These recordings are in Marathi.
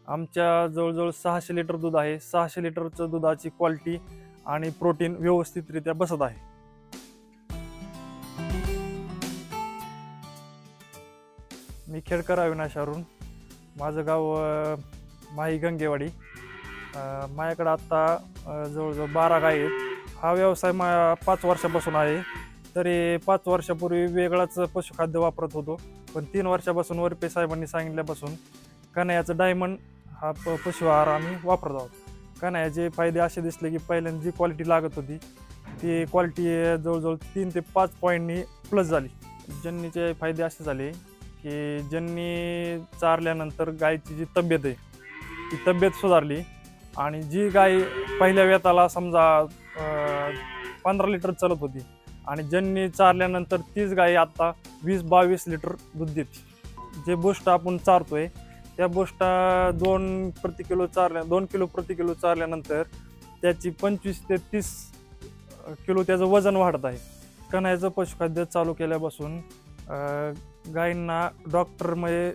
आमच्या जवळजवळ 600 लिटर दूध आहे. 600 लिटरचं दुधाची क्वालिटी आणि प्रोटीन व्यवस्थितरित्या बसत आहे. मी खेडकर अविनाशावरून, माझं गाव माही गंगेवाडी. माझ्याकडे आत्ता जवळजवळ 12 गायी आहेत. हा व्यवसाय 5 वर्षापासून आहे. तरी 5 वर्षापूर्वी वेगळाच पशुखाद्य वापरत होतो, पण 3 वर्षापासून वरपे साहेबांनी सांगितल्यापासून कन्हैयाचं डायमंड हा पशु आहार आम्ही वापरत आहोत. कन्हैयाचे फायदे असे दिसले की पहिल्यांदा जी क्वालिटी लागत होती ती क्वालिटी जवळजवळ 3 ते 5 पॉईंटनी प्लस झाली. जन्नीचे फायदे असे झाले की जन्नी चारल्यानंतर गायची जी तब्येत आहे ती तब्येत सुधारली आणि जी गाय पहिल्या वेताला समजा 15 लिटर चालत होती आणि जन्नी चारल्यानंतर तीच गाय आता 20-22 लिटर दूध देते. जे बूस्ट आपण चारतोय त्या बूस्ट 2 किलो प्रति किलो चारल्यानंतर त्याची 25 ते 30 किलो त्याचं वजन वाढत आहे. कन्हैयाचं पशुखाद्य चालू केल्यापासून गायींना डॉक्टरमध्ये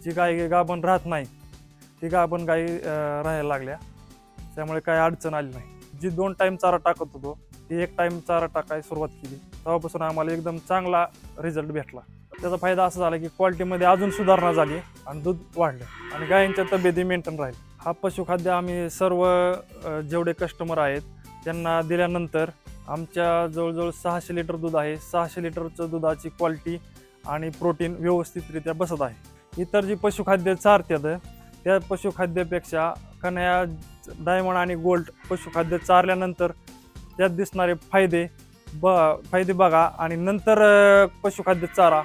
जी गाय गाभण राहत नाही ती गाभण गायी राहायला लागल्या. त्यामुळे काही अडचण आली नाही. जी 2 टाईम चारा टाकत होतो ती 1 टाईम चारा टाकायला सुरुवात केली. तेव्हापासून आम्हाला एकदम चांगला रिझल्ट भेटला. त्याचा फायदा असा झाला की क्वालिटीमध्ये अजून सुधारणा झाली आणि दूध वाढलं आणि गायींच्या तब्येती मेंटेन राहील. हा पशुखाद्य आम्ही सर्व जेवढे कस्टमर आहेत त्यांना दिल्यानंतर आमच्या जवळजवळ 600 लिटर दूध आहे. 600 लिटरचं दुधाची क्वालिटी आणि प्रोटीन व्यवस्थितरित्या बसत आहे. इतर जी पशुखाद्य चारतात त्या पशुखाद्यापेक्षा कन्हैया डायमंड आणि गोल्ड पशुखाद्य चारल्यानंतर त्यात दिसणारे फायदे बघा आणि नंतर पशुखाद्य चारा